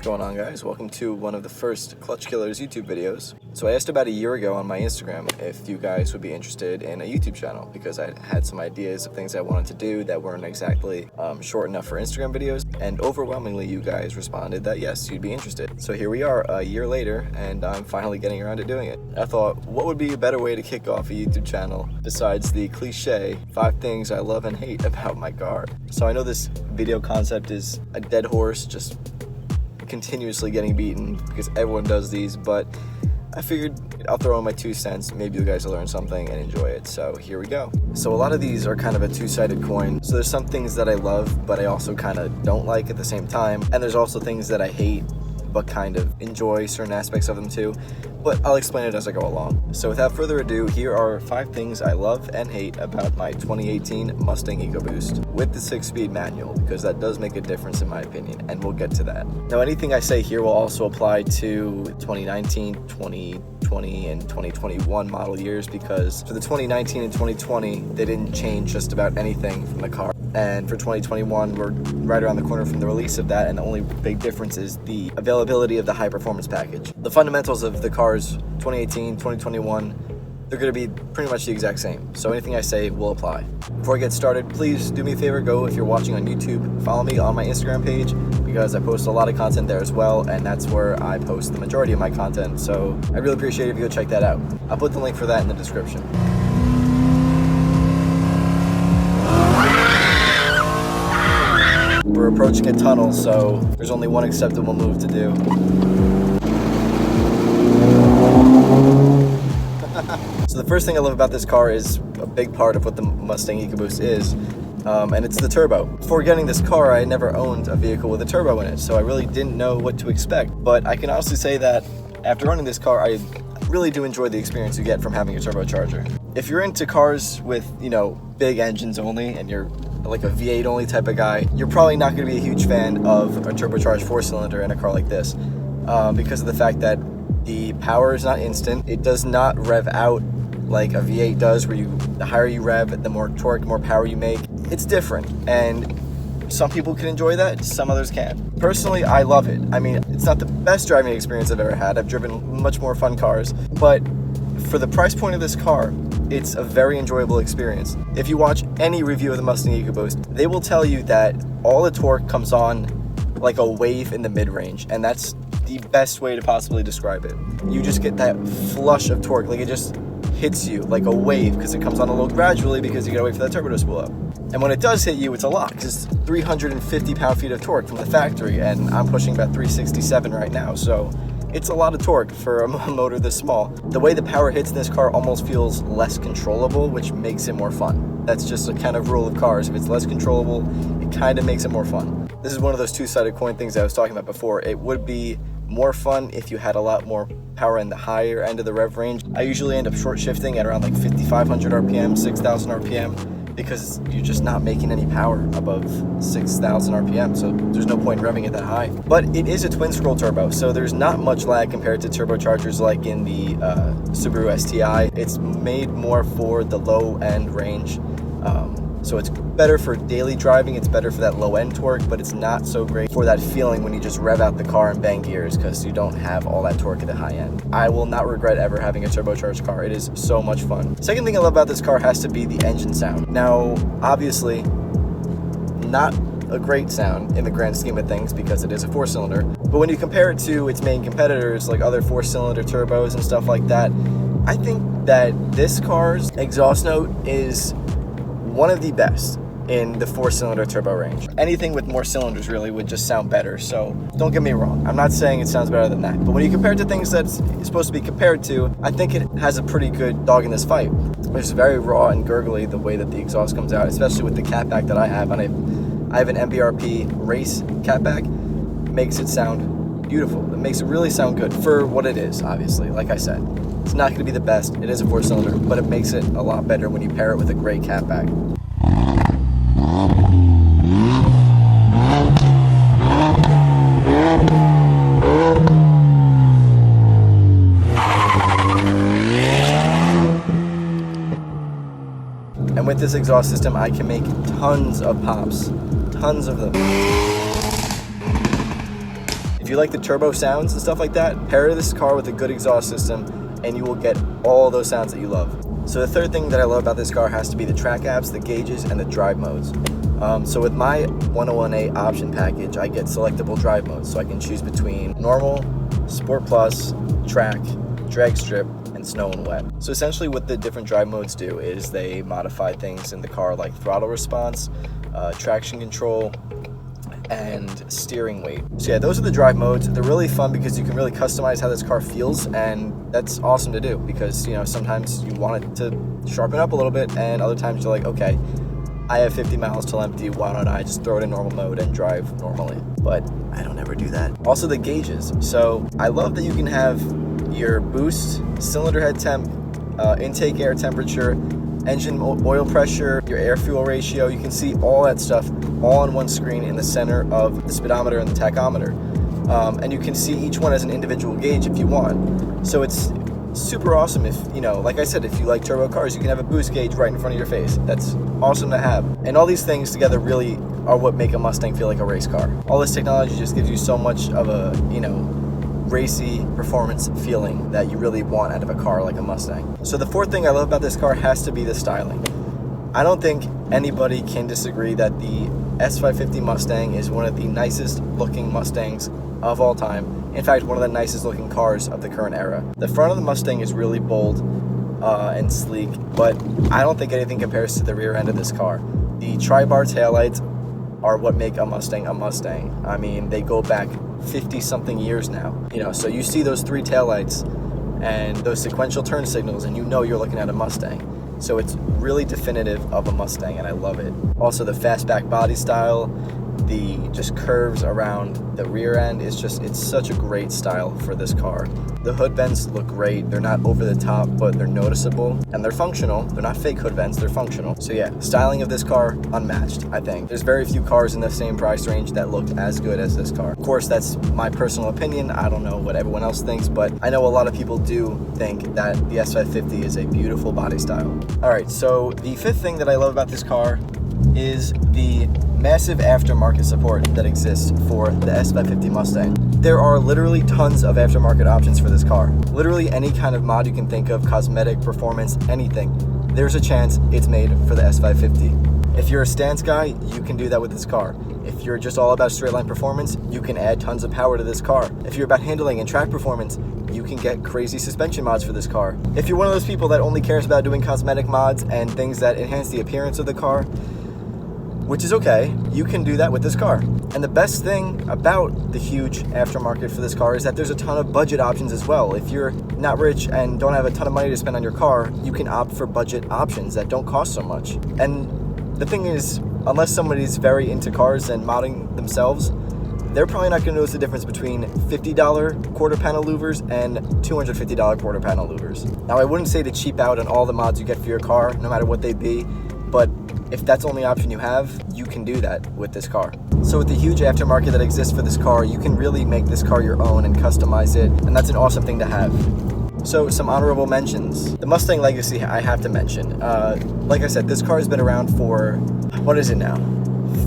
going on, guys? Welcome to one of the first Clutch Killers YouTube videos. So I asked about a year ago on my Instagram if you guys would be interested in a YouTube channel because I had some ideas of things I wanted to do that weren't exactly short enough for Instagram videos, and overwhelmingly you guys responded that yes, you'd be interested. So here we are a year later and I'm finally getting around to doing it. I thought, what would be a better way to kick off a YouTube channel besides the cliche 5 things I love and hate about my car. So I know this video concept is a dead horse, just continuously getting beaten because everyone does these, but I figured I'll throw in my 2 cents. Maybe you guys will learn something and enjoy it. So here we go. So a lot of these are kind of a two-sided coin. So there's some things that I love, but I also kind of don't like at the same time. And there's also things that I hate, but kind of enjoy certain aspects of them too. But I'll explain it as I go along. So without further ado, here are 5 things I love and hate about my 2018 Mustang Ecoboost with the 6-speed manual, because that does make a difference in my opinion, and we'll get to that. Now, anything I say here will also apply to 2019, 2020, and 2021 model years, because for the 2019 and 2020, they didn't change just about anything from the car. And for 2021, we're right around the corner from the release of that, and the only big difference is the availability of the high performance package. The fundamentals of the cars 2018, 2021, they're going to be pretty much the exact same. So anything I say will apply. Before I get started, please do me a favor, go, if you're watching on YouTube, follow me on my Instagram page, because I post a lot of content there as well, and that's where I post the majority of my content. So I really appreciate it if you go check that out. I'll put the link for that in the description. We're approaching a tunnel, so there's only one acceptable move to do. So the first thing I love about this car is a big part of what the Mustang Ecoboost is, and it's the turbo. Before getting this car, I never owned a vehicle with a turbo in it, so I really didn't know what to expect. But I can honestly say that after running this car, I really do enjoy the experience you get from having a turbocharger. If you're into cars with, big engines only, and you're like a V8 only type of guy, you're probably not going to be a huge fan of a turbocharged 4-cylinder in a car like this, because of the fact that the power is not instant. It does not rev out like a V8 does, where the higher you rev, the more torque, the more power you make. It's different, and some people can enjoy that, some others can't. Personally, I love it. I mean, it's not the best driving experience I've ever had. I've driven much more fun cars, but for the price point of this car, it's a very enjoyable experience. If you watch any review of the Mustang Ecoboost, they will tell you that all the torque comes on like a wave in the mid-range, and that's the best way to possibly describe it. You just get that flush of torque, like it just hits you like a wave, because it comes on a little gradually because you gotta wait for that turbo to spool up. And when it does hit you, it's a lot, because it's 350 pound-feet of torque from the factory, and I'm pushing about 367 right now, so it's a lot of torque for a motor this small. The way the power hits in this car almost feels less controllable, which makes it more fun. That's just a kind of rule of cars. If it's less controllable, it kind of makes it more fun. This is one of those two-sided coin things I was talking about before. It would be more fun if you had a lot more power in the higher end of the rev range. I usually end up short shifting at around like 5,500 RPM, 6,000 RPM, because you're just not making any power above 6,000 RPM, so there's no point in revving it that high. But it is a twin scroll turbo, so there's not much lag compared to turbochargers like in the Subaru STI. It's made more for the low end range, so it's better for daily driving, it's better for that low end torque, but it's not so great for that feeling when you just rev out the car and bang gears, because you don't have all that torque at the high end. I will not regret ever having a turbocharged car. It is so much fun. Second thing I love about this car has to be the engine sound. Now, obviously, not a great sound in the grand scheme of things because it is a 4-cylinder, but when you compare it to its main competitors like other 4-cylinder turbos and stuff like that, I think that this car's exhaust note is one of the best in the 4-cylinder turbo range. Anything with more cylinders really would just sound better, so don't get me wrong, I'm not saying it sounds better than that, but when you compare it to things that's supposed to be compared to, I think it has a pretty good dog in this fight. It's very raw and gurgly the way that the exhaust comes out, especially with the catback that I have, and I have an MBRP race catback. Makes it sound beautiful. It makes it really sound good for what it is, obviously. Like I said, it's not going to be the best. It is a 4-cylinder, but it makes it a lot better when you pair it with a great catback. And with this exhaust system, I can make tons of pops, tons of them. you like the turbo sounds and stuff like that, pair this car with a good exhaust system and you will get all those sounds that you love. So the third thing that I love about this car has to be the track apps, the gauges, and the drive modes. So with my 101A option package, I get selectable drive modes, so I can choose between normal, Sport Plus, track, drag strip, and snow and wet. So essentially what the different drive modes do is they modify things in the car like throttle response, traction control, and steering weight. So yeah, those are the drive modes. They're really fun because you can really customize how this car feels, and that's awesome to do because, you know, sometimes you want it to sharpen up a little bit and other times you're like, okay, I have 50 miles till empty, why don't I just throw it in normal mode and drive normally? But I don't ever do that. Also the gauges. So I love that you can have your boost, cylinder head temp, intake air temperature, engine oil pressure, your air fuel ratio. You can see all that stuff all on one screen in the center of the speedometer and the tachometer. And you can see each one as an individual gauge if you want. So it's super awesome if, you know, like I said, if you like turbo cars, you can have a boost gauge right in front of your face. That's awesome to have. And all these things together really are what make a Mustang feel like a race car. All this technology just gives you so much of a, you know, racy performance feeling that you really want out of a car like a Mustang. So the fourth thing I love about this car has to be the styling. I don't think anybody can disagree that the S550 Mustang is one of the nicest looking Mustangs of all time. In fact, one of the nicest looking cars of the current era. The front of the Mustang is really bold and sleek, but I don't think anything compares to the rear end of this car. The tri-bar taillights are what make a Mustang a Mustang. I mean, they go back 50 something years now, you know, so you see those three taillights and those sequential turn signals and you know you're looking at a Mustang. So it's really definitive of a Mustang and I love it. Also the fastback body style, the just curves around the rear end, it's such a great style for this car. The hood vents look great. They're not over the top, but they're noticeable and they're functional. They're not fake hood vents, they're functional. So yeah, styling of this car, unmatched, I think. There's very few cars in the same price range that look as good as this car. Of course, that's my personal opinion. I don't know what everyone else thinks, but I know a lot of people do think that the S550 is a beautiful body style. All right, so the fifth thing that I love about this car is the massive aftermarket support that exists for the S550 Mustang. There are literally tons of aftermarket options for this car. Literally any kind of mod you can think of, cosmetic, performance, anything. There's a chance it's made for the S550. If you're a stance guy, you can do that with this car. If you're just all about straight line performance, you can add tons of power to this car. If you're about handling and track performance, you can get crazy suspension mods for this car. If you're one of those people that only cares about doing cosmetic mods and things that enhance the appearance of the car, which is okay, you can do that with this car. And the best thing about the huge aftermarket for this car is that there's a ton of budget options as well. If you're not rich and don't have a ton of money to spend on your car, you can opt for budget options that don't cost so much. And the thing is, unless somebody's very into cars and modding themselves, they're probably not going to notice the difference between $50 quarter panel louvers and $250 quarter panel louvers. Now, I wouldn't say to cheap out on all the mods you get for your car, no matter what they be, but if that's the only option you have, you can do that with this car. So with the huge aftermarket that exists for this car, you can really make this car your own and customize it, and that's an awesome thing to have. So some honorable mentions. The Mustang Legacy I have to mention. Like I said, this car has been around for, what is it now?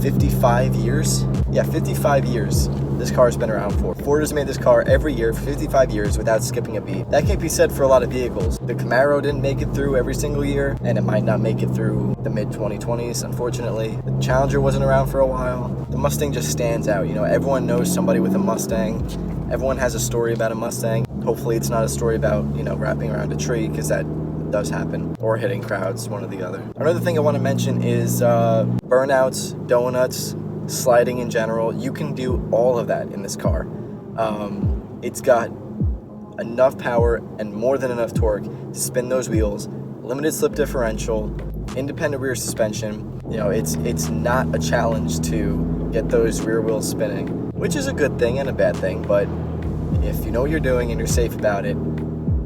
55 years? Yeah, 55 years this car has been around for. Ford has made this car every year for 55 years without skipping a beat. That can't be said for a lot of vehicles. The Camaro didn't make it through every single year, and it might not make it through the mid-2020s, unfortunately. The Challenger wasn't around for a while. The Mustang just stands out. You know, everyone knows somebody with a Mustang. Everyone has a story about a Mustang. Hopefully it's not a story about, you know, wrapping around a tree, because that does happen, or hitting crowds, one or the other. Another thing I want to mention is burnouts, donuts, sliding in general. You can do all of that in this car. It's got enough power and more than enough torque to spin those wheels, limited slip differential, independent rear suspension. You know, it's not a challenge to get those rear wheels spinning, which is a good thing and a bad thing, but if you know what you're doing and you're safe about it,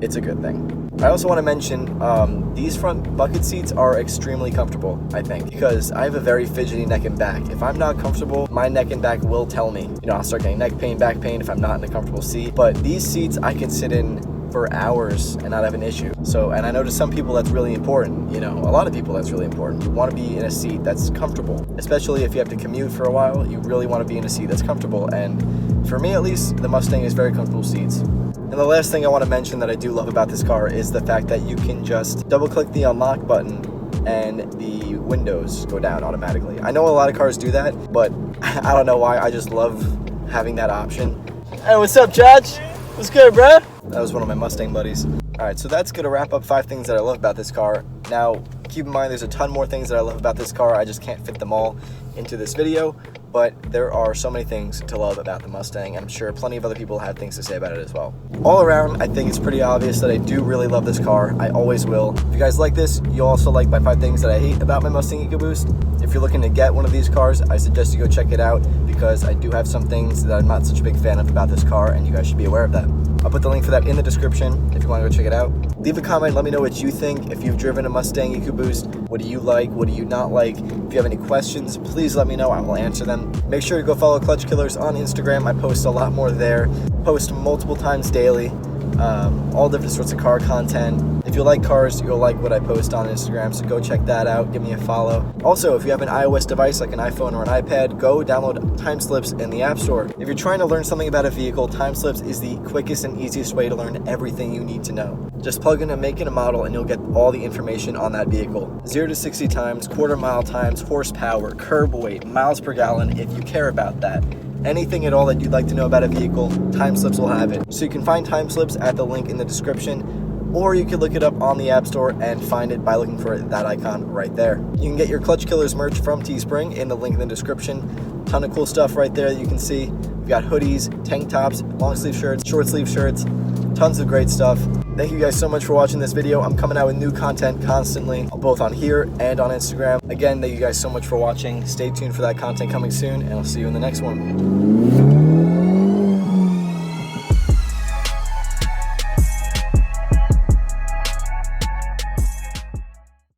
it's a good thing. I also want to mention these front bucket seats are extremely comfortable, I think, because I have a very fidgety neck and back. If I'm not comfortable, my neck and back will tell me. You know, I'll start getting neck pain, back pain if I'm not in a comfortable seat. But these seats I can sit in for hours and not have an issue. So, and I know to some people that's really important. You know, a lot of people that's really important. You want to be in a seat that's comfortable, especially if you have to commute for a while. You really want to be in a seat that's comfortable, and for me at least, the Mustang is very comfortable seats. And the last thing I want to mention that I do love about this car is the fact that you can just double click the unlock button and the windows go down automatically. I know a lot of cars do that, but I don't know why. I just love having that option. Hey, what's up, Judge? What's good, bro? That was one of my Mustang buddies. All right, so that's gonna wrap up 5 things that I love about this car. Now, keep in mind there's a ton more things that I love about this car. I just can't fit them all into this video, but there are so many things to love about the Mustang, and I'm sure plenty of other people have things to say about it as well. All around, I think it's pretty obvious that I do really love this car. I always will. If you guys like this, you'll also like my 5 things that I hate about my Mustang Ecoboost. If you're looking to get one of these cars, I suggest you go check it out because I do have some things that I'm not such a big fan of about this car, and you guys should be aware of that. I'll put the link for that in the description if you want to go check it out. Leave a comment, let me know what you think. If you've driven a Mustang Ecoboost, what do you like, what do you not like? If you have any questions, please let me know, I will answer them. Make sure to go follow Clutch Killers on Instagram. I post a lot more there, post multiple times daily, all different sorts of car content. If you like cars, you'll like what I post on Instagram, so go check that out, give me a follow. Also, if you have an iOS device like an iPhone or an iPad, go download Time Slips in the App Store. If you're trying to learn something about a vehicle, Time Slips is the quickest and easiest way to learn everything you need to know. Just plug in a make and a model and you'll get all the information on that vehicle. 0 to 60 times, quarter mile times, horsepower, curb weight, miles per gallon, if you care about that. Anything at all that you'd like to know about a vehicle, Time Slips will have it. So you can find Time Slips at the link in the description, or you can look it up on the App Store and find it by looking for that icon right there. You can get your Clutch Killers merch from Teespring in the link in the description. Ton of cool stuff right there that you can see. We've got hoodies, tank tops, long sleeve shirts, short sleeve shirts, tons of great stuff. Thank you guys so much for watching this video. I'm coming out with new content constantly, both on here and on Instagram. Again, thank you guys so much for watching. Stay tuned for that content coming soon, and I'll see you in the next one.